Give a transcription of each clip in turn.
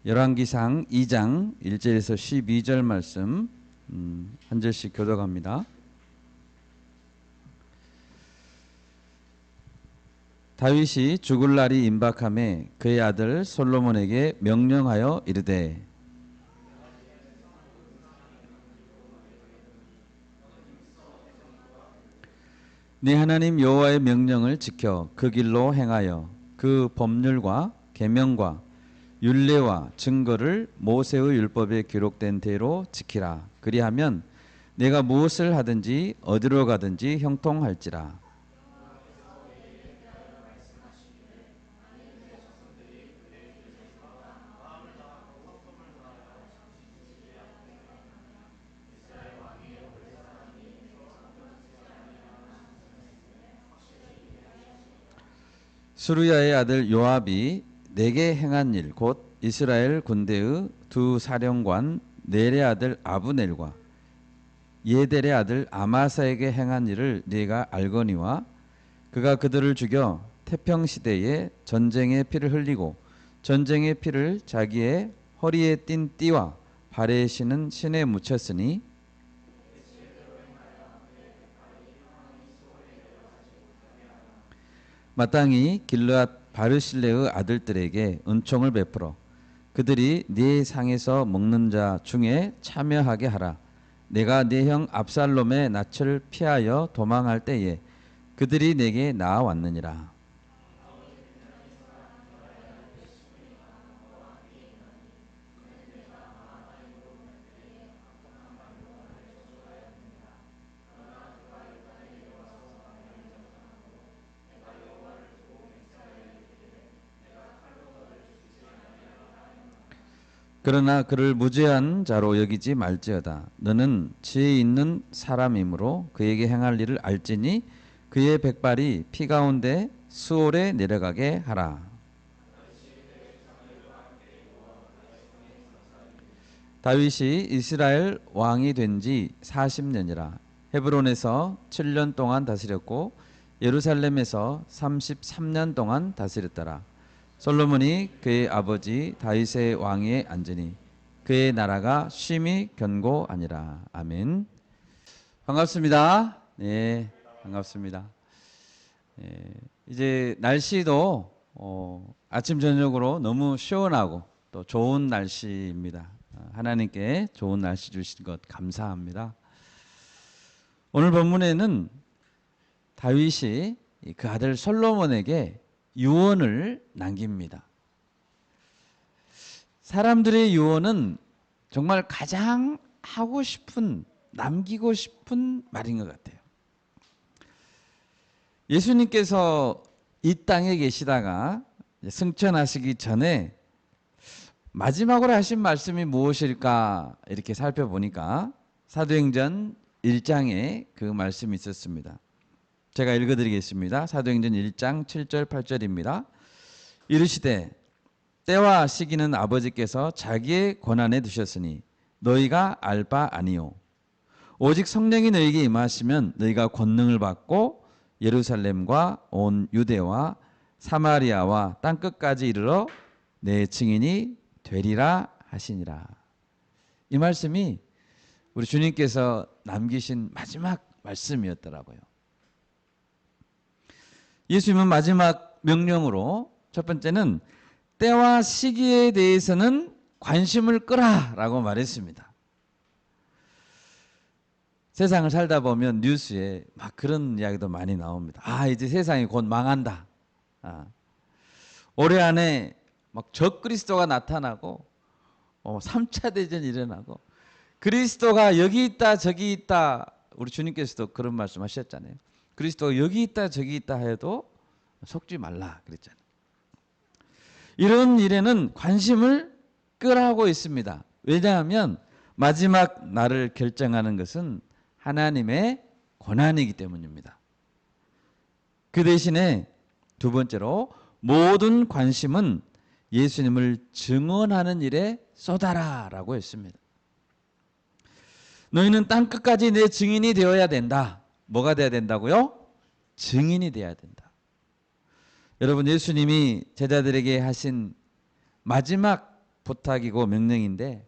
열왕기상 2장 1절에서 12절 말씀 한 절씩 교독합니다. 다윗이 죽을 날이 임박함에 그의 아들 솔로몬에게 명령하여 이르되 네 하나님 여호와의 명령을 지켜 그 길로 행하여 그 법률과 계명과 율례와 증거를 모세의 율법에 기록된 대로 지키라. 그리하면 내가 무엇을 하든지 어디로 가든지 형통할지라. 수르야의 아들 요압이 내게 행한 일 곧 이스라엘 군대의 두 사령관 넬의 아들 아브넬과 예델의 아들 아마사에게 행한 일을 네가 알거니와 그가 그들을 죽여 태평 시대에 전쟁의 피를 흘리고 전쟁의 피를 자기의 허리에 띤 띠와 발에 신은 신에 묻혔으니 마땅히 길르앗 바르실레의 아들들에게 은총을 베풀어 그들이 네 상에서 먹는 자 중에 참여하게 하라. 내가 네 형 압살롬의 낯을 피하여 도망할 때에 그들이 내게 나아왔느니라. 그러나 그를 무죄한 자로 여기지 말지어다. 너는 지혜 있는 사람이므로 그에게 행할 일을 알지니 그의 백발이 피 가운데 수월에 내려가게 하라. 다윗이 이스라엘 왕이 된 지 40년이라. 헤브론에서 7년 동안 다스렸고 예루살렘에서 33년 동안 다스렸더라. 솔로몬이 그의 아버지 다윗의 왕위에 앉으니 그의 나라가 쉼이 견고하니라. 아멘. 반갑습니다. 네, 반갑습니다. 이제 날씨도 아침 저녁으로 너무 시원하고 또 좋은 날씨입니다. 하나님께 좋은 날씨 주신 것 감사합니다. 오늘 본문에는 다윗이 그 아들 솔로몬에게 유언을 남깁니다. 사람들의 유언은 정말 가장 하고 싶은, 남기고 싶은 말인 것 같아요. 예수님께서 이 땅에 계시다가 승천하시기 전에 마지막으로 하신 말씀이 무엇일까 이렇게 살펴보니까 사도행전 1장에 그 말씀이 있었습니다. 제가 읽어드리겠습니다. 사도행전 1장 7절 8절입니다. 이르시되 때와 시기는 아버지께서 자기의 권한에 두셨으니 너희가 알 바 아니요 오직 성령이 너희에게 임하시면 너희가 권능을 받고 예루살렘과 온 유대와 사마리아와 땅끝까지 이르러 내 증인이 되리라 하시니라. 이 말씀이 우리 주님께서 남기신 마지막 말씀이었더라고요. 예수님은 마지막 명령으로 첫 번째는 때와 시기에 대해서는 관심을 끄라라고 말했습니다. 세상을 살다 보면 뉴스에 막 그런 이야기도 많이 나옵니다. 이제 세상이 곧 망한다. 올해 안에 막 적그리스도가 나타나고 3차 대전이 일어나고 그리스도가 여기 있다 저기 있다. 우리 주님께서도 그런 말씀 하셨잖아요. 그리스도가 여기 있다 저기 있다 해도 속지 말라 그랬잖아요. 이런 일에는 관심을 끄라고 있습니다. 왜냐하면 마지막 날을 결정하는 것은 하나님의 권한이기 때문입니다. 그 대신에 두 번째로 모든 관심은 예수님을 증언하는 일에 쏟아라라고 했습니다. 너희는 땅끝까지 내 증인이 되어야 된다. 뭐가 돼야 된다고요? 증인이 돼야 된다. 여러분, 예수님이 제자들에게 하신 마지막 부탁이고 명령인데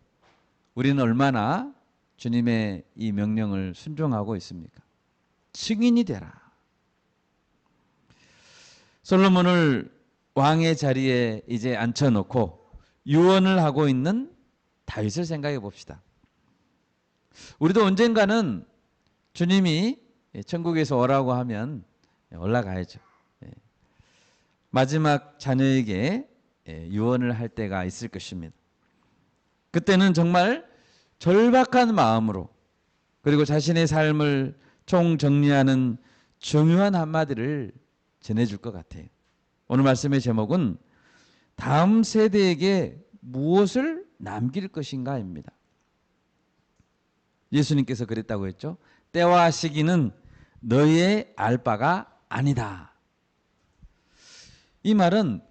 우리는 얼마나 주님의 이 명령을 순종하고 있습니까? 증인이 되라. 솔로몬을 왕의 자리에 이제 앉혀놓고 유언을 하고 있는 다윗을 생각해 봅시다. 우리도 언젠가는 주님이 천국에서 오라고 하면 올라가야죠. 마지막 자녀에게 유언을 할 때가 있을 것입니다. 그때는 정말 절박한 마음으로 그리고 자신의 삶을 총정리하는 중요한 한마디를 전해줄 것 같아요. 오늘 말씀의 제목은 다음 세대에게 무엇을 남길 것인가입니다. 예수님께서 그랬다고 했죠. 때와 시기는 너희의 알 바가 아니다. 이 말은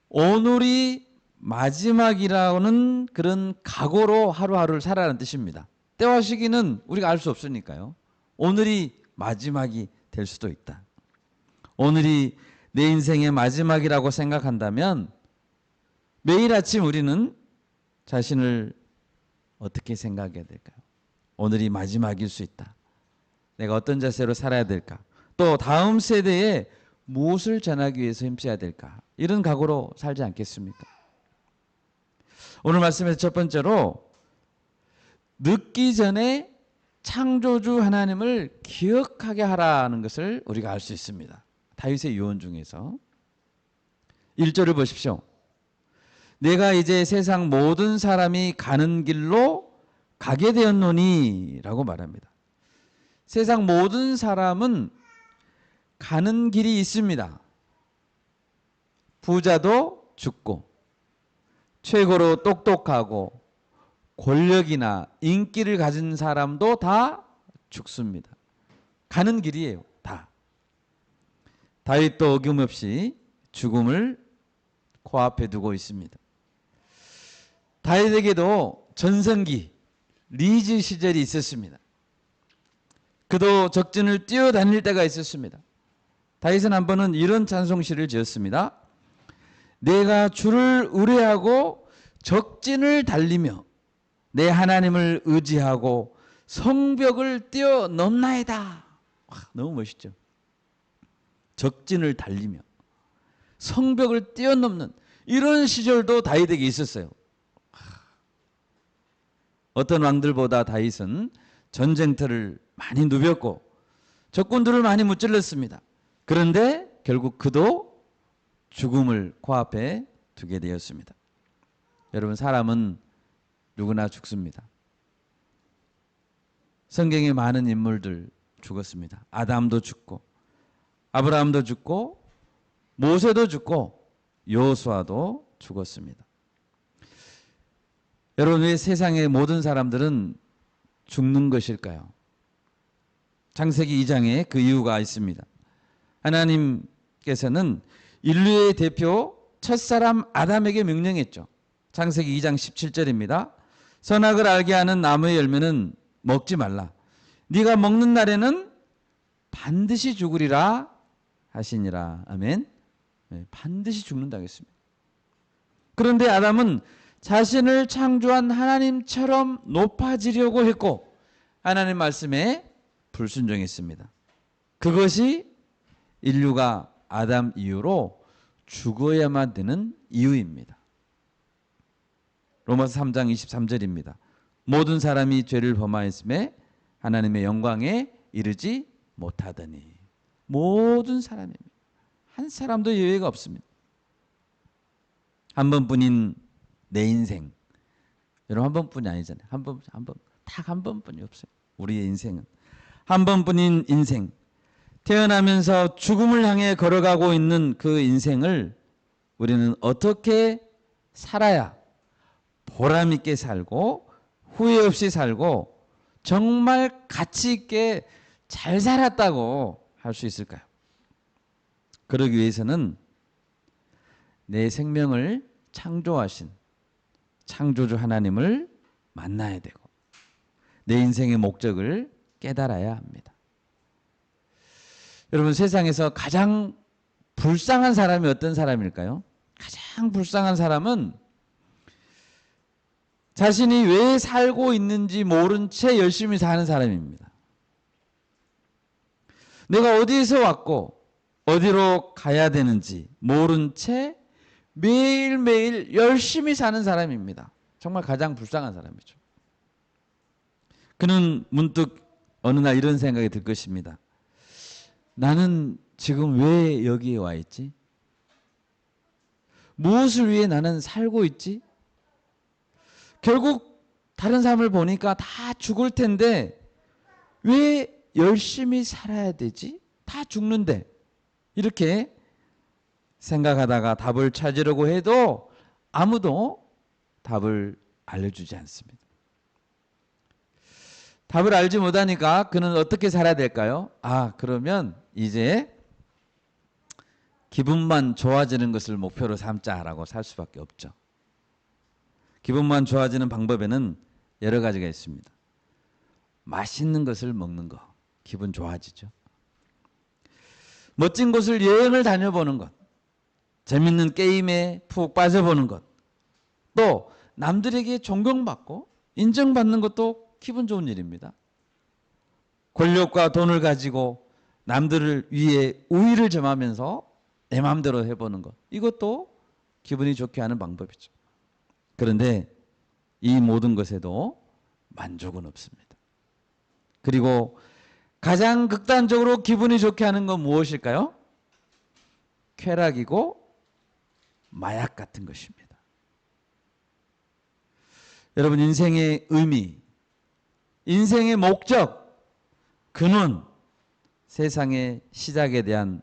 오늘이 마지막이라는 그런 각오로 하루하루를 살아라는 뜻입니다. 때와 시기는 우리가 알 수 없으니까요. 오늘이 마지막이 될 수도 있다. 오늘이 내 인생의 마지막이라고 생각한다면 매일 아침 우리는 자신을 어떻게 생각해야 될까요? 오늘이 마지막일 수 있다. 내가 어떤 자세로 살아야 될까? 또 다음 세대에 무엇을 전하기 위해서 힘써야 될까? 이런 각오로 살지 않겠습니까? 오늘 말씀에서 첫 번째로 늦기 전에 창조주 하나님을 기억하게 하라는 것을 우리가 알 수 있습니다. 다윗의 유언 중에서 1절을 보십시오. 내가 이제 세상 모든 사람이 가는 길로 가게 되었노니 라고 말합니다. 세상 모든 사람은 가는 길이 있습니다. 부자도 죽고 최고로 똑똑하고 권력이나 인기를 가진 사람도 다 죽습니다. 가는 길이에요. 다. 다윗도 어김없이 죽음을 코앞에 두고 있습니다. 다윗에게도 전성기 리즈 시절이 있었습니다. 그도 적진을 뛰어다닐 때가 있었습니다. 다윗은 한 번은 이런 찬송시를 지었습니다. 내가 주를 의뢰하고 적진을 달리며 내 하나님을 의지하고 성벽을 뛰어넘나이다. 너무 멋있죠. 적진을 달리며 성벽을 뛰어넘는 이런 시절도 다윗에게 있었어요. 어떤 왕들보다 다윗은 전쟁터를 많이 누볐고 적군들을 많이 무찔렀습니다. 그런데 결국 그도 죽음을 코앞에 두게 되었습니다. 여러분, 사람은 누구나 죽습니다. 성경에 많은 인물들 죽었습니다. 아담도 죽고 아브라함도 죽고 모세도 죽고 여호수아도 죽었습니다. 여러분, 왜 세상의 모든 사람들은 죽는 것일까요? 창세기 2장에 그 이유가 있습니다. 하나님께서는 인류의 대표 첫사람 아담에게 명령했죠. 창세기 2장 17절입니다. 선악을 알게 하는 나무의 열매는 먹지 말라. 네가 먹는 날에는 반드시 죽으리라 하시니라. 아멘. 네, 반드시 죽는다고 했습니다. 그런데 아담은 자신을 창조한 하나님처럼 높아지려고 했고 하나님 말씀에 불순종했습니다. 그것이 인류가 아담 이후로 죽어야만 되는 이유입니다. 로마서 3장 23절입니다. 모든 사람이 죄를 범하였음에 하나님의 영광에 이르지 못하더니. 모든 사람입니다. 한 사람도 예외가 없습니다. 한 번뿐인 내 인생. 여러분, 한 번뿐이 아니잖아요. 딱 한 번뿐이 없어요. 우리의 인생은 한 번뿐인 인생. 태어나면서 죽음을 향해 걸어가고 있는 그 인생을 우리는 어떻게 살아야 보람 있게 살고 후회 없이 살고 정말 가치 있게 잘 살았다고 할 수 있을까요? 그러기 위해서는 내 생명을 창조하신 창조주 하나님을 만나야 되고 내 인생의 목적을 깨달아야 합니다. 여러분, 세상에서 가장 불쌍한 사람이 어떤 사람일까요? 가장 불쌍한 사람은 자신이 왜 살고 있는지 모른 채 열심히 사는 사람입니다. 내가 어디에서 왔고 어디로 가야 되는지 모른 채 매일매일 열심히 사는 사람입니다. 정말 가장 불쌍한 사람이죠. 그는 문득 어느 날 이런 생각이 들 것입니다. 나는 지금 왜 여기에 와 있지? 무엇을 위해 나는 살고 있지? 결국 다른 사람을 보니까 다 죽을 텐데 왜 열심히 살아야 되지? 다 죽는데. 이렇게 생각하다가 답을 찾으려고 해도 아무도 답을 알려주지 않습니다. 답을 알지 못하니까 그는 어떻게 살아야 될까요? 그러면 이제 기분만 좋아지는 것을 목표로 삼자라고 살 수밖에 없죠. 기분만 좋아지는 방법에는 여러 가지가 있습니다. 맛있는 것을 먹는 거, 기분 좋아지죠. 멋진 곳을 여행을 다녀보는 것, 재밌는 게임에 푹 빠져보는 것, 또 남들에게 존경받고 인정받는 것도 기분 좋은 일입니다. 권력과 돈을 가지고 남들을 위해 우위를 점하면서 내 마음대로 해보는 것, 이것도 기분이 좋게 하는 방법이죠. 그런데 이 모든 것에도 만족은 없습니다. 그리고 가장 극단적으로 기분이 좋게 하는 건 무엇일까요? 쾌락이고 마약 같은 것입니다. 여러분, 인생의 의미, 인생의 목적, 근원, 세상의 시작에 대한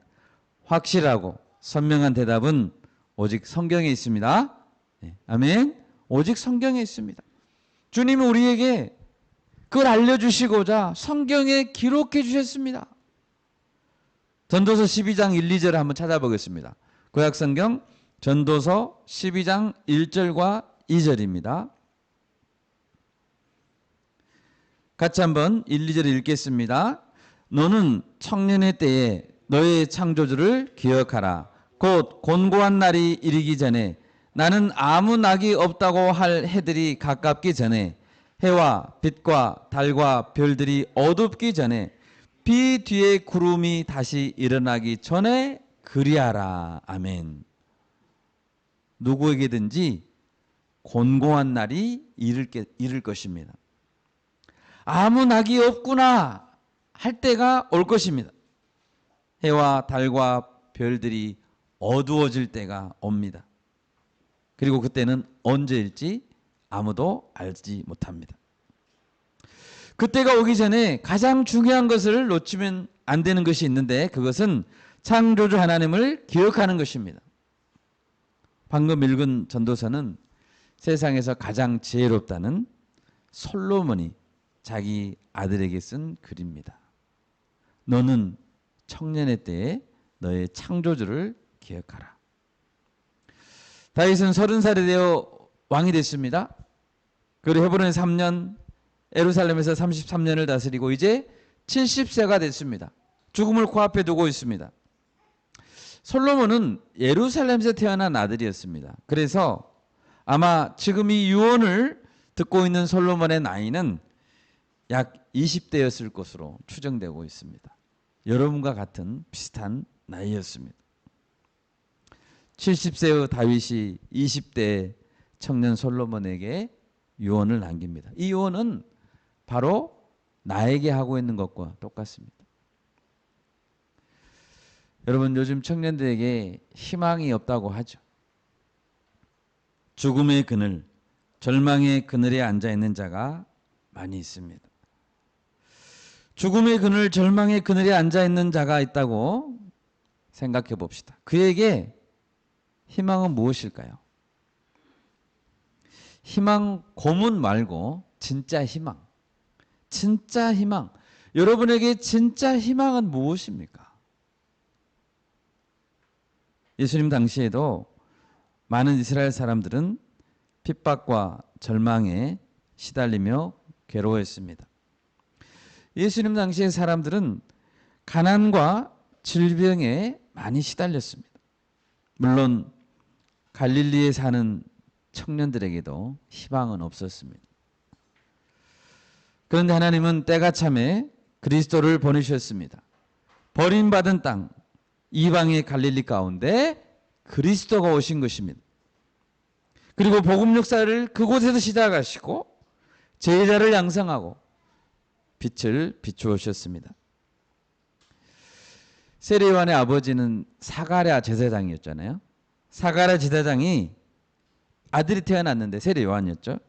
확실하고 선명한 대답은 오직 성경에 있습니다. 아멘. 오직 성경에 있습니다. 주님은 우리에게 그걸 알려주시고자 성경에 기록해 주셨습니다. 전도서 12장 1, 2절을 한번 찾아보겠습니다. 구약성경 전도서 12장 1절과 2절입니다. 같이 한번 1, 2절 읽겠습니다. 너는 청년의 때에 너의 창조주를 기억하라. 곧 곤고한 날이 이르기 전에 나는 아무 낙이 없다고 할 해들이 가깝기 전에 해와 빛과 달과 별들이 어둡기 전에 비 뒤에 구름이 다시 일어나기 전에 그리하라. 아멘. 누구에게든지 곤고한 날이 이를 것입니다. 아무 낙이 없구나 할 때가 올 것입니다. 해와 달과 별들이 어두워질 때가 옵니다. 그리고 그때는 언제일지 아무도 알지 못합니다. 그때가 오기 전에 가장 중요한 것을 놓치면 안 되는 것이 있는데 그것은 창조주 하나님을 기억하는 것입니다. 방금 읽은 전도서는 세상에서 가장 지혜롭다는 솔로몬이 자기 아들에게 쓴 글입니다. 너는 청년의 때에 너의 창조주를 기억하라. 다윗은 30살이 되어 왕이 됐습니다. 그리고 헤브론에 3년, 예루살렘에서 33년을 다스리고 이제 70세가 됐습니다. 죽음을 코앞에 두고 있습니다. 솔로몬은 예루살렘에서 태어난 아들이었습니다. 그래서 아마 지금 이 유언을 듣고 있는 솔로몬의 나이는 약 20대였을 것으로 추정되고 있습니다. 여러분과 같은 비슷한 나이였습니다. 70세의 다윗이 20대 청년 솔로몬에게 유언을 남깁니다. 이 유언은 바로 나에게 하고 있는 것과 똑같습니다. 여러분, 요즘 청년들에게 희망이 없다고 하죠. 죽음의 그늘, 절망의 그늘에 앉아 있는 자가 많이 있습니다. 죽음의 그늘, 절망의 그늘에 앉아 있는 자가 있다고 생각해 봅시다. 그에게 희망은 무엇일까요? 희망 고문 말고 진짜 희망. 진짜 희망. 여러분에게 진짜 희망은 무엇입니까? 예수님 당시에도 많은 이스라엘 사람들은 핍박과 절망에 시달리며 괴로워했습니다. 예수님 당시의 사람들은 가난과 질병에 많이 시달렸습니다. 물론 갈릴리에 사는 청년들에게도 희망은 없었습니다. 그런데 하나님은 때가 참에 그리스도를 보내셨습니다. 버림받은 땅 이방의 갈릴리 가운데 그리스도가 오신 것입니다. 그리고 복음 역사를 그곳에서 시작하시고 제자를 양성하고 빛을 비추오셨습니다. 세례 요한의 아버지는 사가랴 제사장이었잖아요. 사가랴 제사장이 아들이 태어났는데 세례 요한이었죠.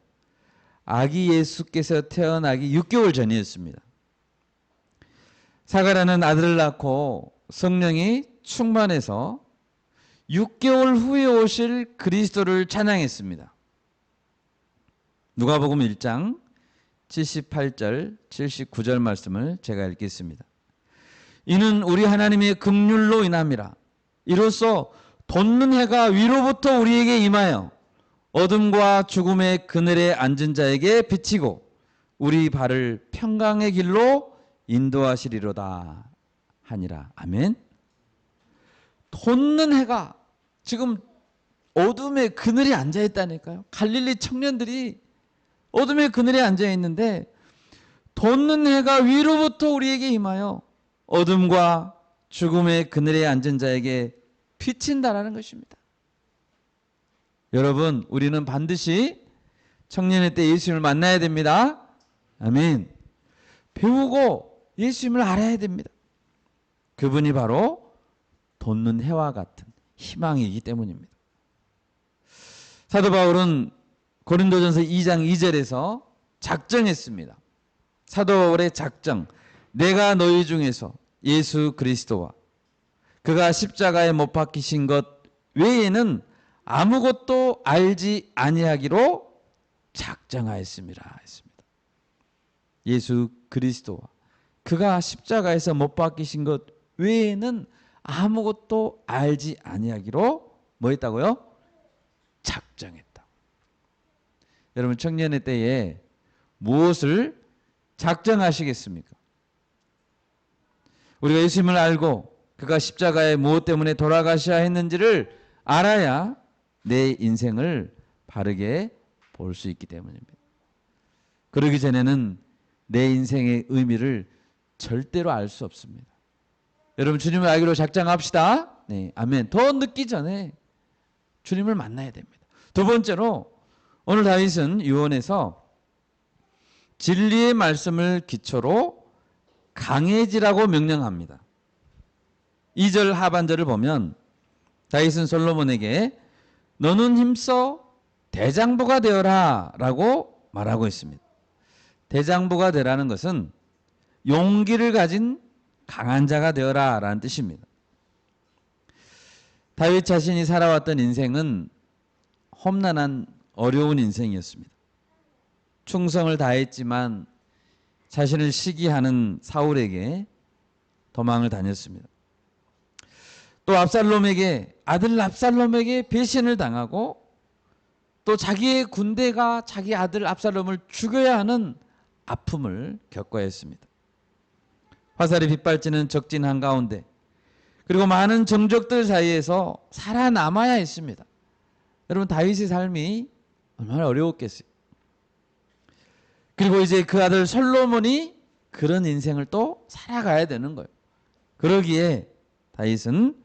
아기 예수께서 태어나기 6개월 전이었습니다. 사가랴는 아들을 낳고 성령이 충만해서 6개월 후에 오실 그리스도를 찬양했습니다. 누가복음 1장 78절 79절 말씀을 제가 읽겠습니다. 이는 우리 하나님의 긍휼로 인함이라. 이로써 돋는 해가 위로부터 우리에게 임하여 어둠과 죽음의 그늘에 앉은 자에게 비치고 우리 발을 평강의 길로 인도하시리로다 하니라. 아멘. 돋는 해가 지금 어둠의 그늘에 앉아 있다니까요. 갈릴리 청년들이 어둠의 그늘에 앉아 있는데 돋는 해가 위로부터 우리에게 임하여 어둠과 죽음의 그늘에 앉은 자에게 비친다라는 것입니다. 여러분, 우리는 반드시 청년의 때 예수님을 만나야 됩니다. 아멘. 배우고 예수님을 알아야 됩니다. 그분이 바로 돋는 해와 같은 희망이기 때문입니다. 사도 바울은 고린도전서 2장 2절에서 작정했습니다. 사도 바울의 작정. 내가 너희 중에서 예수 그리스도와 그가 십자가에 못 박히신 것 외에는 아무것도 알지 아니하기로 작정하였습니다. 했습니다. 예수 그리스도와 그가 십자가에서 못 박히신 것 외에는 아무것도 알지 아니하기로 뭐 했다고요? 작정했다. 여러분, 청년의 때에 무엇을 작정하시겠습니까? 우리가 예수님을 알고 그가 십자가에 무엇 때문에 돌아가셔야 했는지를 알아야 내 인생을 바르게 볼 수 있기 때문입니다. 그러기 전에는 내 인생의 의미를 절대로 알 수 없습니다. 여러분, 주님을 알기로 작정합시다. 네, 아멘. 더 늦기 전에 주님을 만나야 됩니다. 두 번째로 오늘 다윗은 유언에서 진리의 말씀을 기초로 강해지라고 명령합니다. 2절 하반절을 보면 다윗은 솔로몬에게 너는 힘써 대장부가 되어라 라고 말하고 있습니다. 대장부가 되라는 것은 용기를 가진 강한 자가 되어라 라는 뜻입니다. 다윗 자신이 살아왔던 인생은 험난한 어려운 인생이었습니다. 충성을 다했지만 자신을 시기하는 사울에게 도망을 다녔습니다. 또 아들 압살롬에게 배신을 당하고 또 자기의 군대가 자기 아들 압살롬을 죽여야 하는 아픔을 겪어야 했습니다. 화살이 빗발치는 적진 한가운데 그리고 많은 정적들 사이에서 살아남아야 했습니다. 여러분, 다윗의 삶이 얼마나 어려웠겠어요. 그리고 이제 그 아들 솔로몬이 그런 인생을 또 살아가야 되는 거예요. 그러기에 다윗은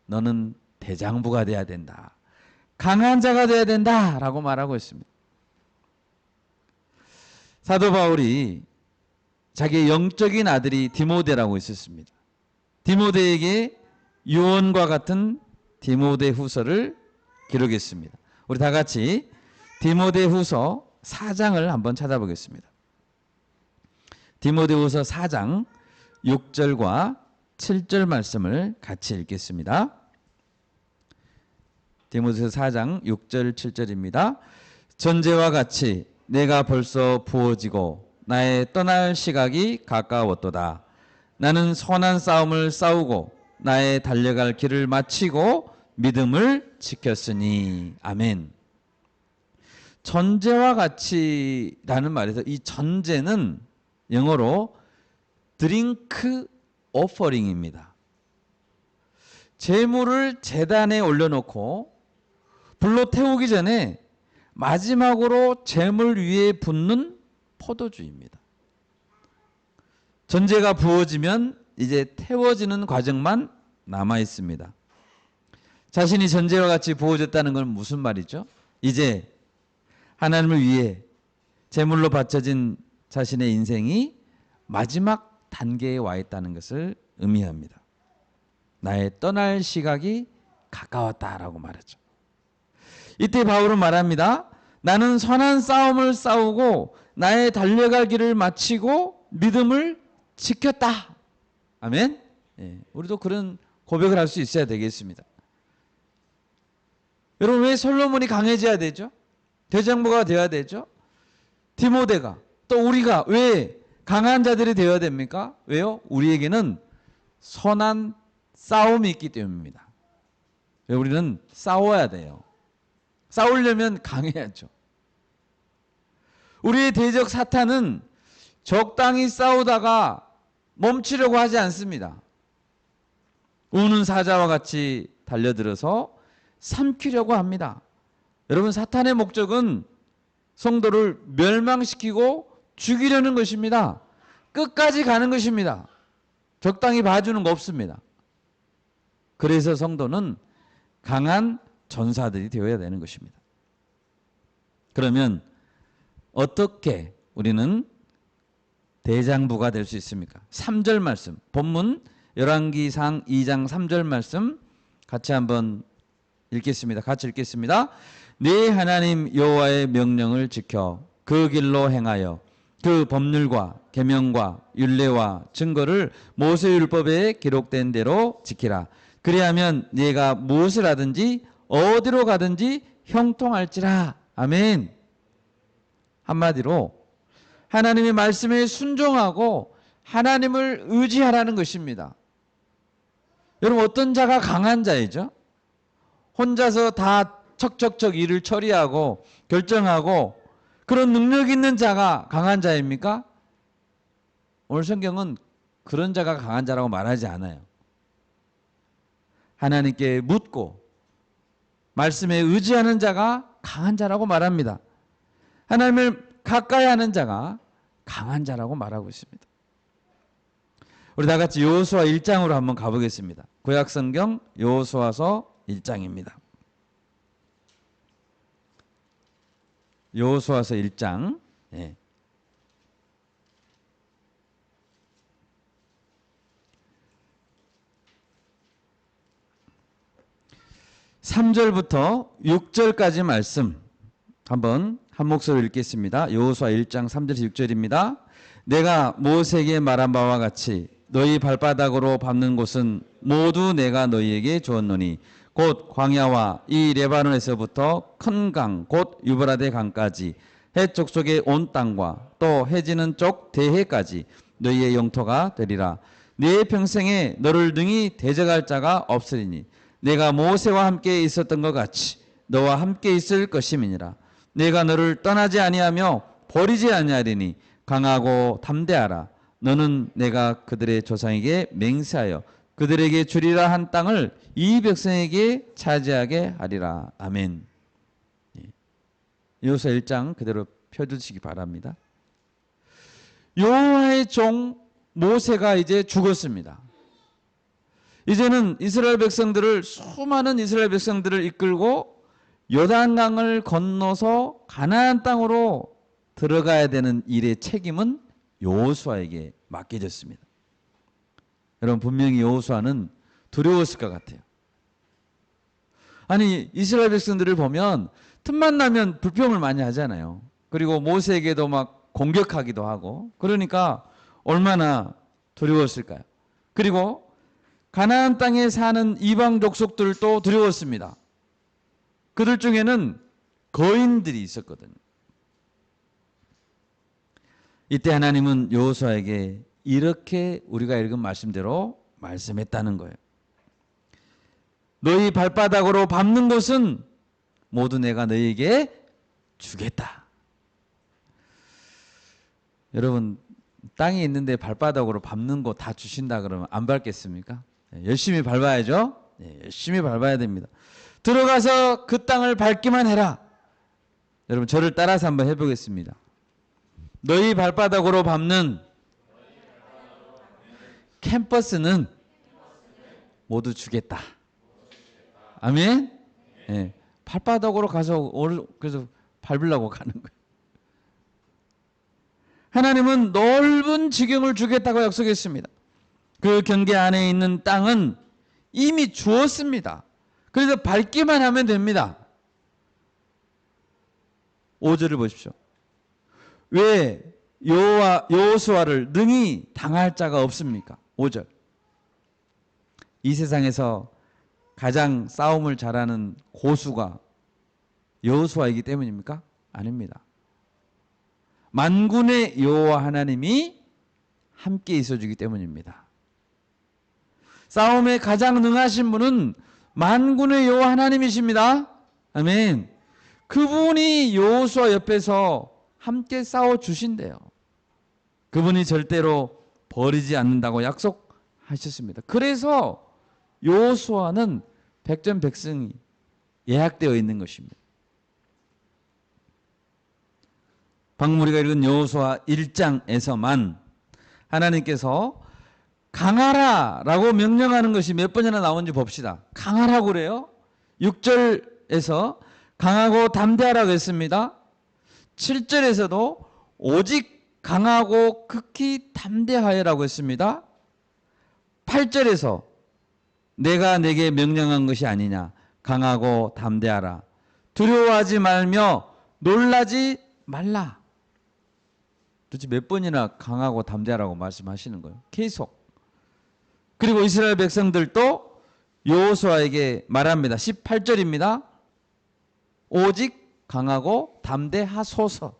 너는 대장부가 돼야 된다. 강한 자가 돼야 된다 라고 말하고 있습니다. 사도 바울이 자기의 영적인 아들이 디모데라고 있었습니다. 디모데에게 유언과 같은 디모데 후서를 기록했습니다. 우리 다 같이 디모데 후서 4장을 한번 찾아보겠습니다. 디모데 후서 4장 6절과 7절 말씀을 같이 읽겠습니다. 디모데후서 4장 6절 7절입니다. 전제와 같이 내가 벌써 부어지고 나의 떠날 시각이 가까웠도다. 나는 선한 싸움을 싸우고 나의 달려갈 길을 마치고 믿음을 지켰으니. 아멘. 전제와 같이라는 말에서 이 전제는 영어로 드링크 오퍼링입니다. 제물을 제단에 올려놓고 불로 태우기 전에 마지막으로 재물 위에 붓는 포도주입니다. 전제가 부어지면 이제 태워지는 과정만 남아 있습니다. 자신이 전제와 같이 부어졌다는 건 무슨 말이죠? 이제 하나님을 위해 제물로 바쳐진 자신의 인생이 마지막 단계에 와 있다는 것을 의미합니다. 나의 떠날 시각이 가까웠다라고 말하죠. 이때 바울은 말합니다. 나는 선한 싸움을 싸우고 나의 달려갈 길을 마치고 믿음을 지켰다. 아멘. 예, 우리도 그런 고백을 할 수 있어야 되겠습니다. 여러분, 왜 솔로몬이 강해져야 되죠? 대장부가 되어야 되죠? 디모데가, 또 우리가 왜 강한 자들이 되어야 됩니까? 왜요? 우리에게는 선한 싸움이 있기 때문입니다. 우리는 싸워야 돼요. 싸우려면 강해야죠. 우리의 대적 사탄은 적당히 싸우다가 멈추려고 하지 않습니다. 우는 사자와 같이 달려들어서 삼키려고 합니다. 여러분, 사탄의 목적은 성도를 멸망시키고 죽이려는 것입니다. 끝까지 가는 것입니다. 적당히 봐주는 거 없습니다. 그래서 성도는 강한 전사들이 되어야 되는 것입니다. 그러면 어떻게 우리는 대장부가 될 수 있습니까? 3절 말씀, 본문 열왕기상 2장 3절 말씀 같이 한번 읽겠습니다. 같이 읽겠습니다. 네 하나님 여호와의 명령을 지켜 그 길로 행하여 그 법률과 계명과 율례와 증거를 모세율법에 기록된 대로 지키라. 그리하면 네가 무엇을 하든지 어디로 가든지 형통할지라. 아멘. 한마디로 하나님의 말씀에 순종하고 하나님을 의지하라는 것입니다. 여러분, 어떤 자가 강한 자이죠? 혼자서 다 척척척 일을 처리하고 결정하고 그런 능력 있는 자가 강한 자입니까? 오늘 성경은 그런 자가 강한 자라고 말하지 않아요. 하나님께 묻고 말씀에 의지하는 자가 강한 자라고 말합니다. 하나님을 가까이 하는 자가 강한 자라고 말하고 있습니다. 우리 다 같이 여호수아 1장으로 한번 가보겠습니다. 구약성경 여호수아서 1장입니다. 여호수아서 1장. 예. (3절부터) (6절까지) 말씀 한번 한 목소리로 읽겠습니다. 여호수아 1장 3절에서 6절입니다. 내가 모세에게 말한 바와 같이 너희 발바닥으로 밟는 곳은 모두 내가 너희에게 주었노니 곧 광야와 이 레바논에서부터 큰 강 곧 유브라데 강까지 해 족속의 온 땅과 또 해지는 쪽 대해까지 너희의 영토가 되리라. 네 평생에 너를 능히 대적할 자가 없으리니 내가 모세와 함께 있었던 것 같이 너와 함께 있을 것임이니라. 내가 너를 떠나지 아니하며 버리지 아니하리니 강하고 담대하라. 너는 내가 그들의 조상에게 맹세하여 그들에게 주리라 한 땅을 이 백성에게 차지하게 하리라. 아멘. 여호수아 1장 그대로 펴주시기 바랍니다. 여호와의 종 모세가 이제 죽었습니다. 이제는 이스라엘 백성들을, 수많은 이스라엘 백성들을 이끌고 요단강을 건너서 가나안 땅으로 들어가야 되는 일의 책임은 여호수아에게 맡겨졌습니다. 여러분, 분명히 여호수아는 두려웠을 것 같아요. 아니, 이스라엘 백성들을 보면 틈만 나면 불평을 많이 하잖아요. 그리고 모세에게도 막 공격하기도 하고, 그러니까 얼마나 두려웠을까요? 그리고 가나안 땅에 사는 이방 족속들도 두려웠습니다. 그들 중에는 거인들이 있었거든요. 이때 하나님은 여호수아에게 이렇게 우리가 읽은 말씀대로 말씀했다는 거예요. 너희 발바닥으로 밟는 곳은 모두 내가 너희에게 주겠다. 여러분, 땅에 있는데 발바닥으로 밟는 거 다 주신다 그러면 안 밟겠습니까? 열심히 밟아야죠. 열심히 밟아야 됩니다. 들어가서 그 땅을 밟기만 해라. 여러분 저를 따라서 한번 해보겠습니다. 너희 발바닥으로 밟는 캠퍼스는 모두 주겠다. 아멘. 예, 발바닥으로 가서 그래서 밟으려고 가는 거예요. 하나님은 넓은 지경을 주겠다고 약속했습니다. 그 경계 안에 있는 땅은 이미 주었습니다. 그래서 밟기만 하면 됩니다. 5절을 보십시오. 왜 여호수아를 능히 당할 자가 없습니까? 5절. 이 세상에서 가장 싸움을 잘하는 고수가 여호수아이기 때문입니까? 아닙니다. 만군의 여호와 하나님이 함께 있어주기 때문입니다. 싸움에 가장 능하신 분은 만군의 여호와 하나님이십니다. 아멘. 그분이 여호수아 옆에서 함께 싸워주신대요. 그분이 절대로 버리지 않는다고 약속하셨습니다. 그래서 여호수아는 백전백승이 예약되어 있는 것입니다. 방금 우리가 읽은 여호수아 1장에서만 하나님께서 강하라 라고 명령하는 것이 몇 번이나 나오는지 봅시다. 강하라고 그래요. 6절에서 강하고 담대하라고 했습니다. 7절에서도 오직 강하고 극히 담대하여라고 했습니다. 8절에서 내가 내게 명령한 것이 아니냐, 강하고 담대하라, 두려워하지 말며 놀라지 말라. 도대체 몇 번이나 강하고 담대하라고 말씀하시는 거예요? 계속. 그리고 이스라엘 백성들도 여호수아에게 말합니다. 18절입니다. 오직 강하고 담대하소서.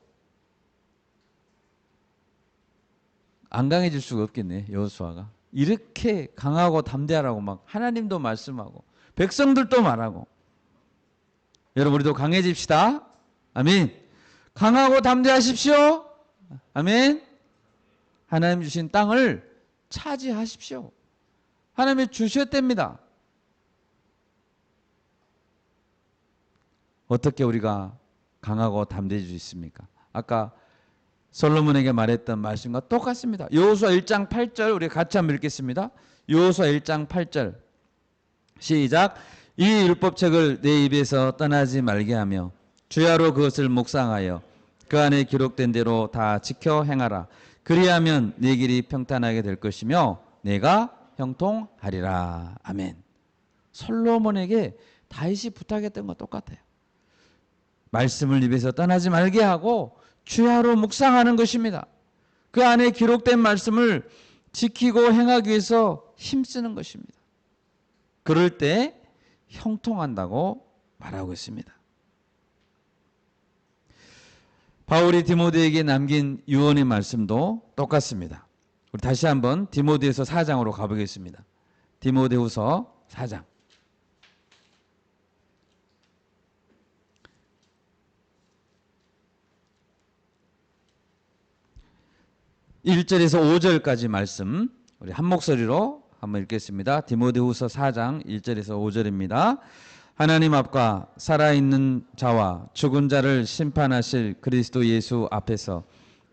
안 강해질 수가 없겠네, 여호수아가. 이렇게 강하고 담대하라고 막 하나님도 말씀하고 백성들도 말하고. 여러분 우리도 강해집시다. 아멘. 강하고 담대하십시오. 아멘. 하나님 주신 땅을 차지하십시오. 하나님이 주셨답니다. 어떻게 우리가 강하고 담대해질 수 있습니까? 아까 솔로몬에게 말했던 말씀과 똑같습니다. 여호수아 1장 8절 우리 같이 한번 읽겠습니다. 여호수아 1장 8절 시작. 이 율법책을 내 입에서 떠나지 말게 하며 주야로 그것을 묵상하여 그 안에 기록된 대로 다 지켜 행하라. 그리하면 네 길이 평탄하게 될 것이며 내가 형통하리라. 아멘. 솔로몬에게 다윗이 부탁했던 것 똑같아요. 말씀을 입에서 떠나지 말게 하고 주야로 묵상하는 것입니다. 그 안에 기록된 말씀을 지키고 행하기 위해서 힘쓰는 것입니다. 그럴 때 형통한다고 말하고 있습니다. 바울이 디모데에게 남긴 유언의 말씀도 똑같습니다. 우리 다시 한번 디모데후서 4장으로 가보겠습니다. 디모데후서 4장. 1절에서 5절까지 말씀 우리 한 목소리로 한번 읽겠습니다. 디모데후서 4장 1절에서 5절입니다. 하나님 앞과 살아있는 자와 죽은 자를 심판하실 그리스도 예수 앞에서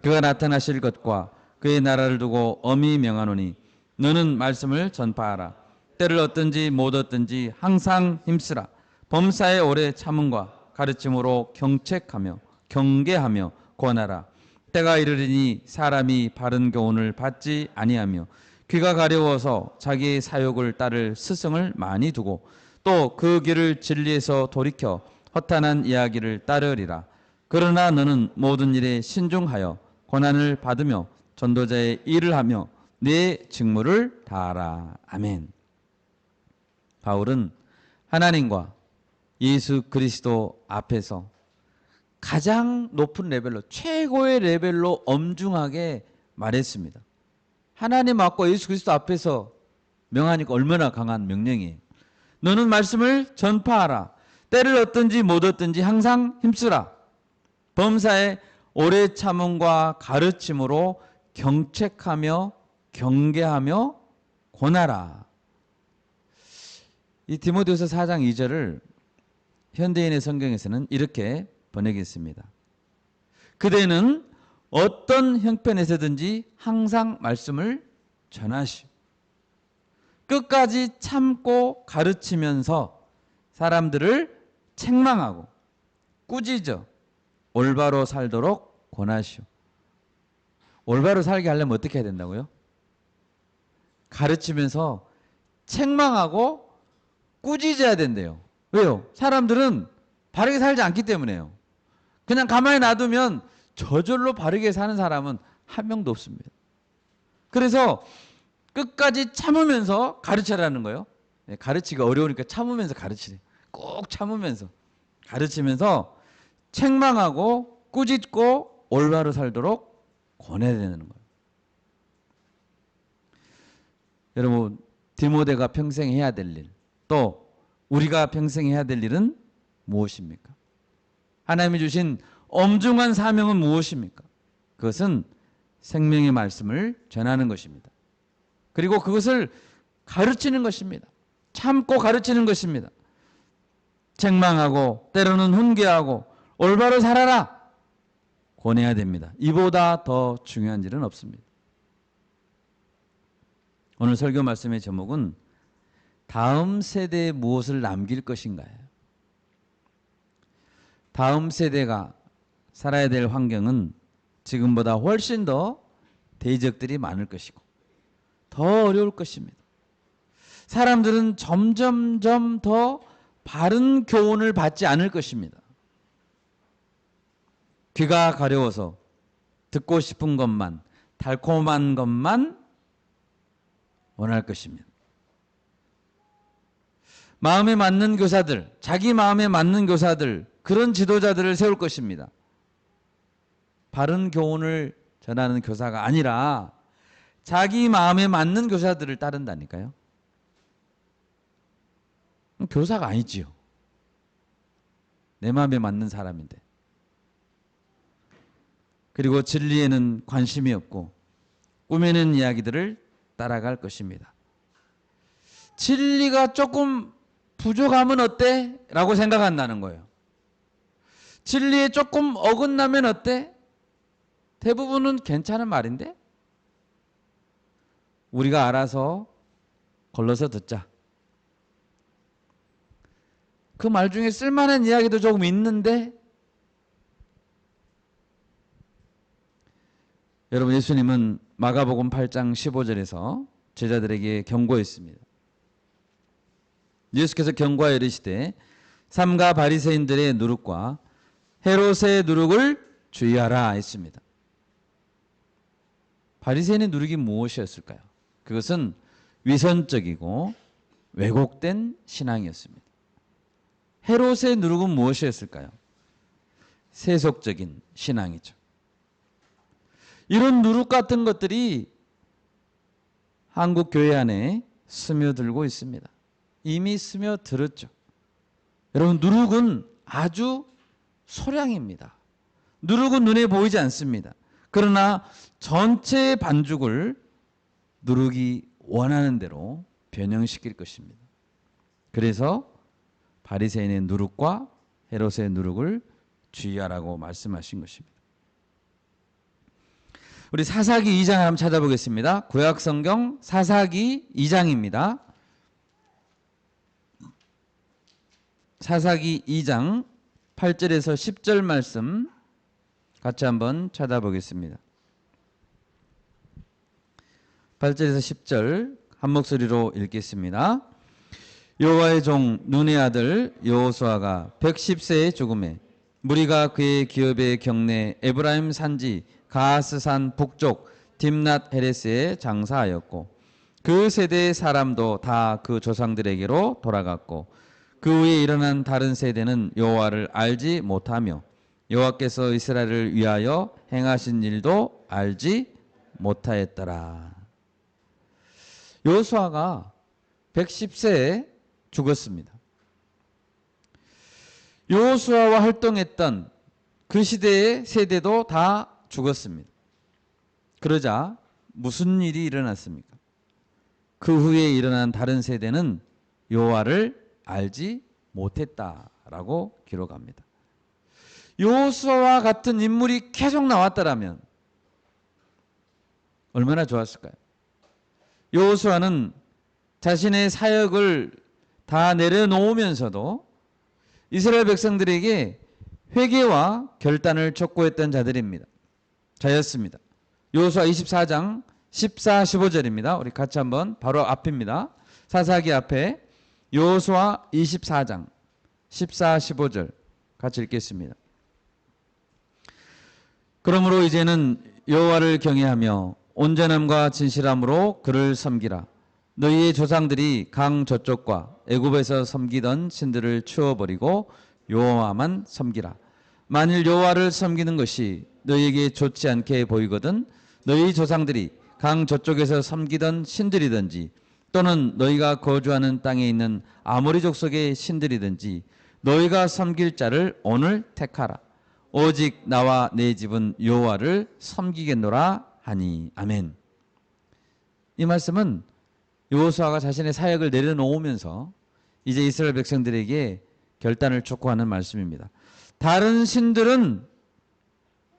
그가 나타나실 것과 그의 나라를 두고 엄히 명하노니 너는 말씀을 전파하라. 때를 얻든지 못 얻든지 항상 힘쓰라. 범사에 오래 참음과 가르침으로 경책하며 경계하며 권하라. 때가 이르리니 사람이 바른 교훈을 받지 아니하며 귀가 가려워서 자기의 사욕을 따를 스승을 많이 두고 또 그 길을 진리에서 돌이켜 허탄한 이야기를 따르리라. 그러나 너는 모든 일에 신중하여 고난을 받으며 전도자의 일을 하며 내 직무를 다하라. 아멘. 바울은 하나님과 예수 그리스도 앞에서 가장 높은 레벨로, 최고의 레벨로 엄중하게 말했습니다. 하나님 앞과 예수 그리스도 앞에서 명하니까 얼마나 강한 명령이에요. 너는 말씀을 전파하라. 때를 얻든지 못 얻든지 항상 힘쓰라. 범사에 오래 참음과 가르침으로 경책하며 경계하며 권하라. 이 디모데후서 4장 2절을 현대인의 성경에서는 이렇게 번역했습니다. 그대는 어떤 형편에서든지 항상 말씀을 전하시오. 끝까지 참고 가르치면서 사람들을 책망하고 꾸짖어 올바로 살도록 권하시오. 올바로 살게 하려면 어떻게 해야 된다고요? 가르치면서 책망하고 꾸짖어야 된대요. 왜요? 사람들은 바르게 살지 않기 때문에요. 그냥 가만히 놔두면 저절로 바르게 사는 사람은 한 명도 없습니다. 그래서 끝까지 참으면서 가르쳐라는 거예요. 가르치기가 어려우니까 참으면서 가르치래. 꼭 참으면서 가르치면서 책망하고 꾸짖고 올바로 살도록 권해야 되는 거예요. 여러분, 디모데가 평생 해야 될 일, 또 우리가 평생 해야 될 일은 무엇입니까? 하나님이 주신 엄중한 사명은 무엇입니까? 그것은 생명의 말씀을 전하는 것입니다. 그리고 그것을 가르치는 것입니다. 참고 가르치는 것입니다. 책망하고 때로는 훈계하고 올바로 살아라 권해야 됩니다. 이보다 더 중요한 일은 없습니다. 오늘 설교 말씀의 제목은 다음 세대에 무엇을 남길 것인가요? 다음 세대가 살아야 될 환경은 지금보다 훨씬 더 대적들이 많을 것이고 더 어려울 것입니다. 사람들은 점점점 더 바른 교훈을 받지 않을 것입니다. 귀가 가려워서 듣고 싶은 것만, 달콤한 것만 원할 것입니다. 마음에 맞는 교사들, 자기 마음에 맞는 교사들, 그런 지도자들을 세울 것입니다. 바른 교훈을 전하는 교사가 아니라 자기 마음에 맞는 교사들을 따른다니까요. 교사가 아니지요. 내 마음에 맞는 사람인데. 그리고 진리에는 관심이 없고 꾸미는 이야기들을 따라갈 것입니다. 진리가 조금 부족하면 어때? 라고 생각한다는 거예요. 진리에 조금 어긋나면 어때? 대부분은 괜찮은 말인데 우리가 알아서 걸러서 듣자. 그 말 중에 쓸만한 이야기도 조금 있는데 여러분, 예수님은 마가복음 8장 15절에서 제자들에게 경고했습니다. 예수께서 경고하여 이르시되 삼가 바리새인들의 누룩과 헤롯의 누룩을 주의하라 했습니다. 바리새인의 누룩이 무엇이었을까요? 그것은 위선적이고 왜곡된 신앙이었습니다. 헤롯의 누룩은 무엇이었을까요? 세속적인 신앙이죠. 이런 누룩 같은 것들이 한국 교회 안에 스며들고 있습니다. 이미 스며들었죠. 여러분, 누룩은 아주 소량입니다. 누룩은 눈에 보이지 않습니다. 그러나 전체 반죽을 누룩이 원하는 대로 변형시킬 것입니다. 그래서 바리새인의 누룩과 헤롯의 누룩을 주의하라고 말씀하신 것입니다. 우리 사사기 2장을 한번 찾아보겠습니다. 구약성경 사사기 2장입니다. 사사기 2장 8절에서 10절 말씀 같이 한번 찾아보겠습니다. 8절에서 10절 한 목소리로 읽겠습니다. 여호와의 종 눈의 아들 여호수아가 110세에 죽음에 무리가 그의 기업의 경내 에브라임 산지 가스산 북쪽 딥낫 헤레스에 장사하였고 그 세대의 사람도 다 그 조상들에게로 돌아갔고 그 후에 일어난 다른 세대는 여호와를 알지 못하며 여호와께서 이스라엘을 위하여 행하신 일도 알지 못하였더라. 여호수아가 110세에 죽었습니다. 여호수아와 활동했던 그 시대의 세대도 다 죽었습니다. 그러자 무슨 일이 일어났습니까? 그 후에 일어난 다른 세대는 여호와를 알지 못했다라고 기록합니다. 여호수아와 같은 인물이 계속 나왔더라면 얼마나 좋았을까요? 여호수아는 자신의 사역을 다 내려놓으면서도 이스라엘 백성들에게 회개와 결단을 촉구했던 자였습니다. 여호수아 24장 14, 15절입니다. 우리 같이 한번 바로 앞입니다. 사사기 앞에 여호수아 24장 14, 15절 같이 읽겠습니다. 그러므로 이제는 여호와를 경외하며 온전함과 진실함으로 그를 섬기라. 너희의 조상들이 강 저쪽과 애굽에서 섬기던 신들을 치워버리고 여호와만 섬기라. 만일 여호와를 섬기는 것이 너희에게 좋지 않게 보이거든 너희 조상들이 강 저쪽에서 섬기던 신들이든지 또는 너희가 거주하는 땅에 있는 아모리 족속의 신들이든지 너희가 섬길 자를 오늘 택하라. 오직 나와 내 집은 여호와를 섬기겠노라 하니. 아멘. 이 말씀은 여호수아가 자신의 사역을 내려놓으면서 이제 이스라엘 백성들에게 결단을 촉구하는 말씀입니다. 다른 신들은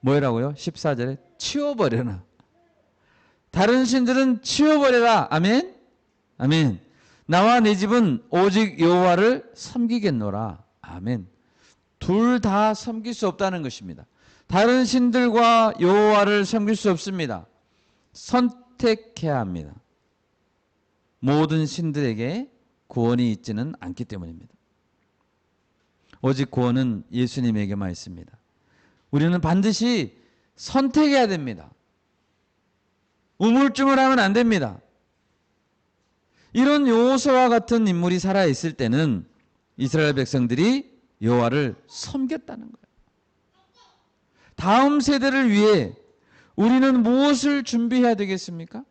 뭐라고요? 14절에 치워버려라. 다른 신들은 치워버려라. 아멘. 아멘. 나와 내 집은 오직 여호와를 섬기겠노라. 아멘. 둘 다 섬길 수 없다는 것입니다. 다른 신들과 여호와를 섬길 수 없습니다. 선택해야 합니다. 모든 신들에게 구원이 있지는 않기 때문입니다. 오직 구원은 예수님에게만 있습니다. 우리는 반드시 선택해야 됩니다. 우물쭈물하면 안 됩니다. 이런 여호수아와 같은 인물이 살아있을 때는 이스라엘 백성들이 여호와를 섬겼다는 거예요. 다음 세대를 위해 우리는 무엇을 준비해야 되겠습니까?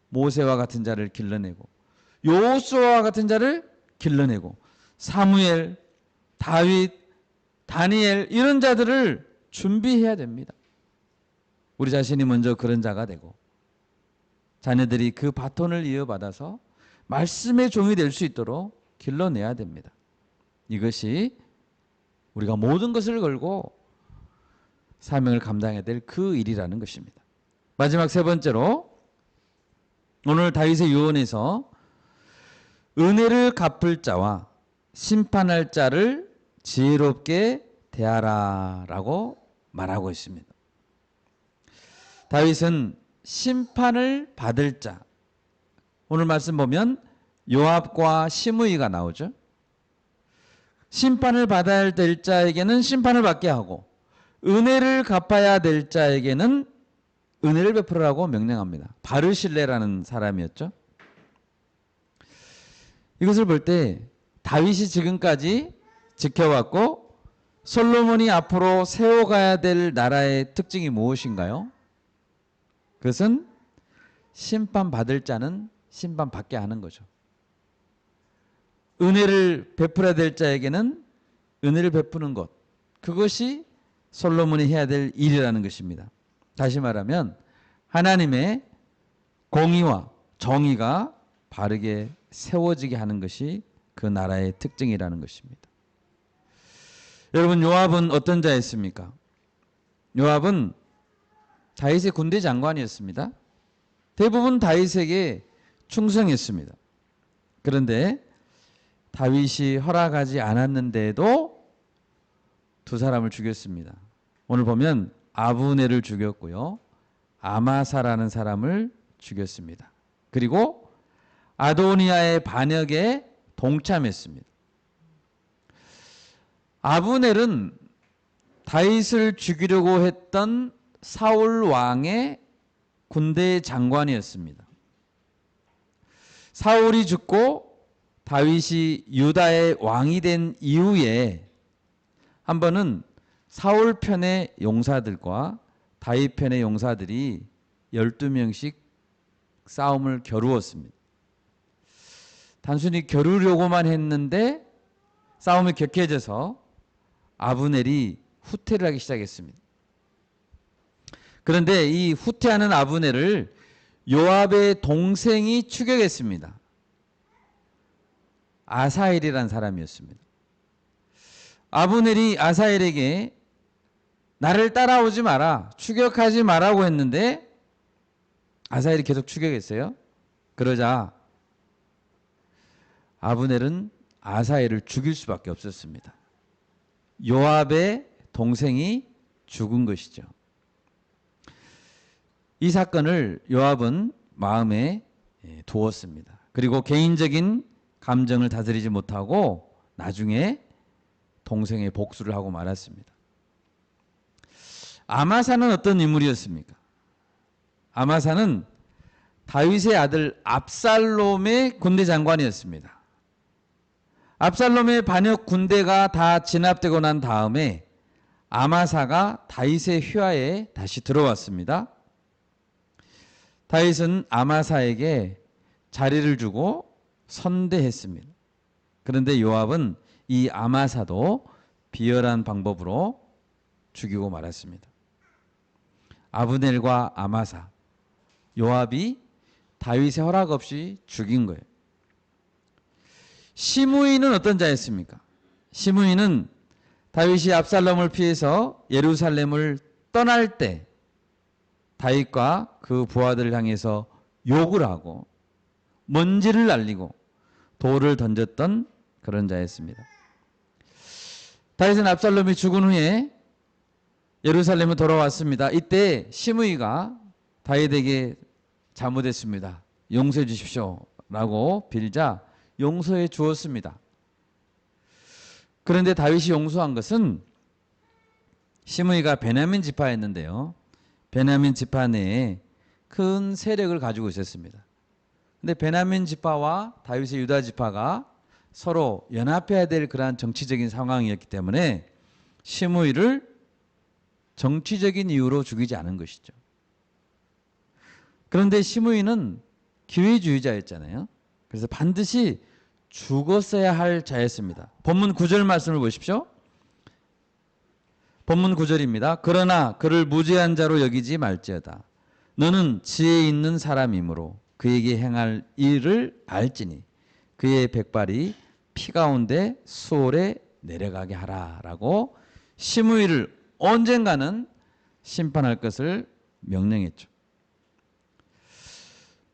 모세와 같은 자를 길러내고 여호수아와 같은 자를 길러내고 사무엘, 다윗, 다니엘 이런 자들을 준비해야 됩니다. 우리 자신이 먼저 그런 자가 되고 자녀들이 그 바톤을 이어받아서 말씀의 종이 될 수 있도록 길러내야 됩니다. 이것이 우리가 모든 것을 걸고 사명을 감당해야 될 그 일이라는 것입니다. 마지막 세 번째로 오늘 다윗의 유언에서 은혜를 갚을 자와 심판할 자를 지혜롭게 대하라라고 말하고 있습니다. 다윗은 심판을 받을 자, 오늘 말씀 보면 요압과 시므이가 나오죠. 심판을 받아야 될 자에게는 심판을 받게 하고 은혜를 갚아야 될 자에게는 은혜를 베풀으라고 명령합니다. 바르실레라는 사람이었죠. 이것을 볼 때 다윗이 지금까지 지켜왔고 솔로몬이 앞으로 세워가야 될 나라의 특징이 무엇인가요? 그것은 심판받을 자는 심판받게 하는 거죠. 은혜를 베풀어야 될 자에게는 은혜를 베푸는 것, 그것이 솔로몬이 해야 될 일이라는 것입니다. 다시 말하면 하나님의 공의와 정의가 바르게 세워지게 하는 것이 그 나라의 특징이라는 것입니다. 여러분, 요압은 어떤 자였습니까? 요압은 다윗의 군대 장관이었습니다. 대부분 다윗에게 충성했습니다. 그런데 다윗이 허락하지 않았는데도 두 사람을 죽였습니다. 오늘 보면 아브넬을 죽였고요. 아마사라는 사람을 죽였습니다. 그리고 아도니아의 반역에 동참했습니다. 아브넬은 다윗을 죽이려고 했던 사울 왕의 군대 장관이었습니다. 사울이 죽고 다윗이 유다의 왕이 된 이후에 한 번은 사울 편의 용사들과 다윗 편의 용사들이 12명씩 싸움을 겨루었습니다. 단순히 겨루려고만 했는데 싸움이 격해져서 아브넬이 후퇴를 하기 시작했습니다. 그런데 이 후퇴하는 아브넬을 요압의 동생이 추격했습니다. 아사엘이라는 사람이었습니다. 아브넬이 아사엘에게 나를 따라오지 마라, 추격하지 마라고 했는데 아사엘이 계속 추격했어요. 그러자 아브넬은 아사엘을 죽일 수밖에 없었습니다. 요압의 동생이 죽은 것이죠. 이 사건을 요압은 마음에 두었습니다. 그리고 개인적인 감정을 다스리지 못하고 나중에 동생의 복수를 하고 말았습니다. 아마사는 어떤 인물이었습니까? 아마사는 다윗의 아들 압살롬의 군대 장관이었습니다. 압살롬의 반역 군대가 다 진압되고 난 다음에 아마사가 다윗의 휘하에 다시 들어왔습니다. 다윗은 아마사에게 자리를 주고 선대했습니다. 그런데 요압은 이 아마사도 비열한 방법으로 죽이고 말았습니다. 아브넬과 아마사, 요압이 다윗의 허락 없이 죽인 거예요. 시므이는 어떤 자였습니까? 시므이는 다윗이 압살롬을 피해서 예루살렘을 떠날 때 다윗과 그 부하들을 향해서 욕을 하고 먼지를 날리고 돌을 던졌던 그런 자였습니다. 다윗은 압살롬이 죽은 후에 예루살렘에 돌아왔습니다. 이때 시므이가 다윗에게 잘못했습니다, 용서해 주십시오 라고 빌자 용서해 주었습니다. 그런데 다윗이 용서한 것은 시므이가 베냐민 지파였는데요, 베냐민 지파 내에 큰 세력을 가지고 있었습니다. 근데 베냐민 지파와 다윗의 유다 지파가 서로 연합해야 될 그러한 정치적인 상황이었기 때문에 시므이를 정치적인 이유로 죽이지 않은 것이죠. 그런데 시므이는 기회주의자였잖아요. 그래서 반드시 죽었어야 할 자였습니다. 본문 9절 말씀을 보십시오. 본문 9절입니다. 그러나 그를 무죄한 자로 여기지 말지어다. 너는 지혜 있는 사람이므로 그에게 행할 일을 알지니 그의 백발이 피 가운데 수월에 내려가게 하라 라고 시므이를 언젠가는 심판할 것을 명령했죠.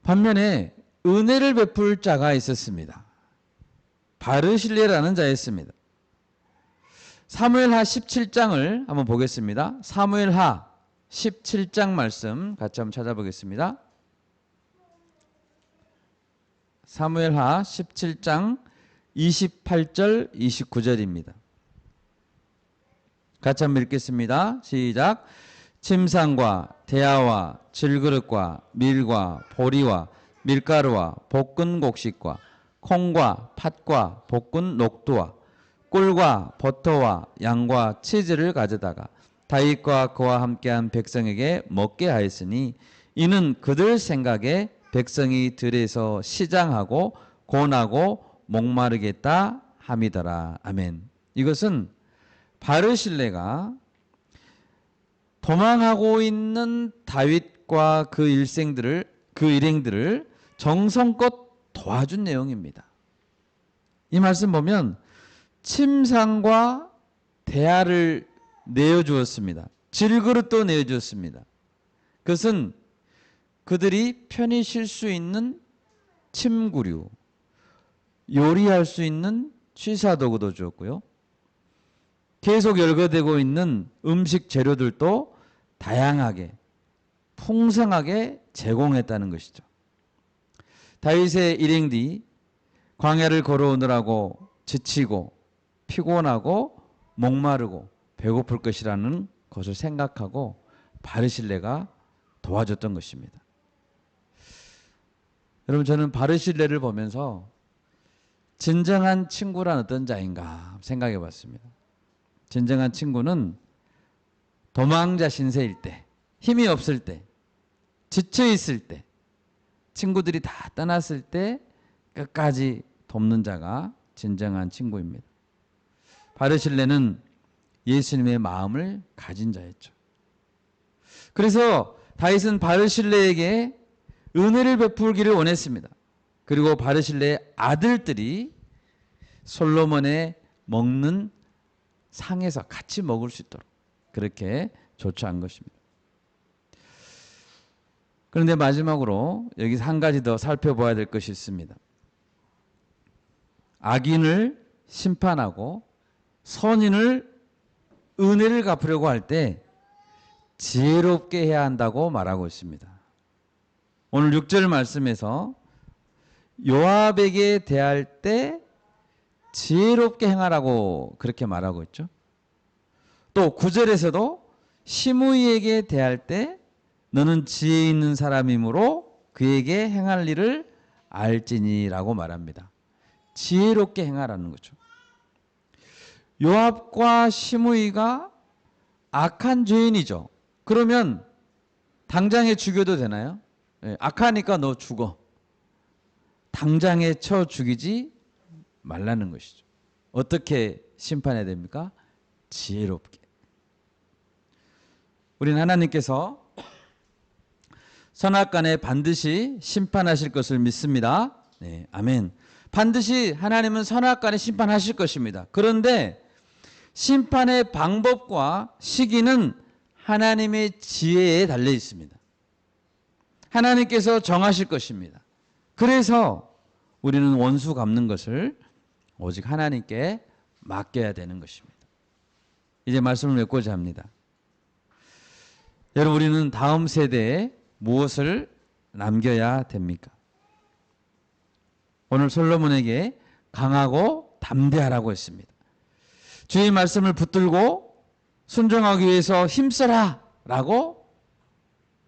반면에 은혜를 베풀 자가 있었습니다. 바르실레라는 자였습니다. 사무엘하 17장을 한번 보겠습니다. 사무엘하 17장 말씀 같이 한번 찾아보겠습니다. 사무엘하 17장 28절 29절입니다. 같이 한번 읽겠습니다. 시작. 침상과 대야와 질그릇과 밀과 보리와 밀가루와 볶은 곡식과 콩과 팥과 볶은 녹두와 꿀과 버터와 양과 치즈를 가져다가 다윗과 그와 함께한 백성에게 먹게 하였으니 이는 그들 생각에 백성이 들에서 시장하고 고나고 목마르겠다 함이더라. 아멘. 이것은 바르실레가 도망하고 있는 다윗과 그 일행들을 정성껏 도와준 내용입니다. 이 말씀 보면 침상과 대야를 내어주었습니다. 질그릇도 내어주었습니다. 그것은 그들이 편히 쉴 수 있는 침구류, 요리할 수 있는 취사도구도 주었고요. 계속 열거되고 있는 음식 재료들도 다양하게 풍성하게 제공했다는 것이죠. 다윗의 일행들이 광야를 걸어오느라고 지치고 피곤하고 목마르고 배고플 것이라는 것을 생각하고 바르실레가 도와줬던 것입니다. 여러분, 저는 바르실레를 보면서 진정한 친구란 어떤 자인가 생각해 봤습니다. 진정한 친구는 도망자 신세일 때, 힘이 없을 때, 지쳐 있을 때, 친구들이 다 떠났을 때 끝까지 돕는 자가 진정한 친구입니다. 바르실레는 예수님의 마음을 가진 자였죠. 그래서 다윗은 바르실레에게 은혜를 베풀기를 원했습니다. 그리고 바르실레의 아들들이 솔로몬의 먹는 상에서 같이 먹을 수 있도록 그렇게 조처한 것입니다. 그런데 마지막으로 여기서 한 가지 더 살펴봐야 될 것이 있습니다. 악인을 심판하고 선인을 은혜를 갚으려고 할 때 지혜롭게 해야 한다고 말하고 있습니다. 오늘 6절 말씀에서 요압에게 대할 때 지혜롭게 행하라고 그렇게 말하고 있죠. 또 9절에서도 시므이에게 대할 때 너는 지혜 있는 사람이므로 그에게 행할 일을 알지니라고 말합니다. 지혜롭게 행하라는 거죠. 요압과 시므이가 악한 죄인이죠. 그러면 당장에 죽여도 되나요? 악하니까 너 죽어. 당장에 쳐 죽이지 말라는 것이죠. 어떻게 심판해야 됩니까? 지혜롭게. 우리는 하나님께서 선악간에 반드시 심판하실 것을 믿습니다. 네, 아멘. 반드시 하나님은 선악간에 심판하실 것입니다. 그런데 심판의 방법과 시기는 하나님의 지혜에 달려 있습니다. 하나님께서 정하실 것입니다. 그래서 우리는 원수 갚는 것을 오직 하나님께 맡겨야 되는 것입니다. 이제 말씀을 맺고자 합니다. 여러분, 우리는 다음 세대에 무엇을 남겨야 됩니까? 오늘 솔로몬에게 강하고 담대하라고 했습니다. 주의 말씀을 붙들고 순종하기 위해서 힘써라 라고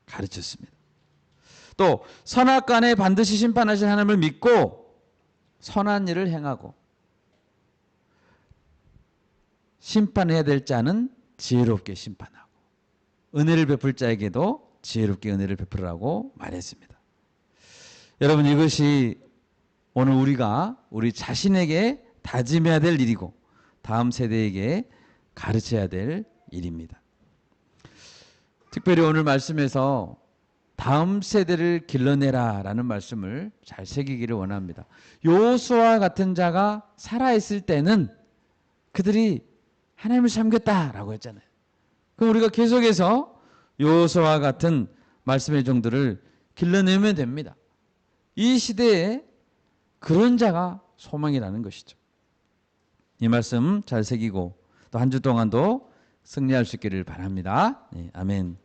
가르쳤습니다. 또 선악간에 반드시 심판하신 하나님을 믿고 선한 일을 행하고 심판해야 될 자는 지혜롭게 심판하고 은혜를 베풀 자에게도 지혜롭게 은혜를 베풀으라고 말했습니다. 여러분, 이것이 오늘 우리가 우리 자신에게 다짐해야 될 일이고 다음 세대에게 가르쳐야 될 일입니다. 특별히 오늘 말씀에서 다음 세대를 길러내라 라는 말씀을 잘 새기기를 원합니다. 여호수아 같은 자가 살아있을 때는 그들이 하나님을 섬겼다라고 했잖아요. 그럼 우리가 계속해서 여호수아 같은 말씀의 종들을 길러내면 됩니다. 이 시대에 그런 자가 소망이라는 것이죠. 이 말씀 잘 새기고 또 한 주 동안도 승리할 수 있기를 바랍니다. 네, 아멘.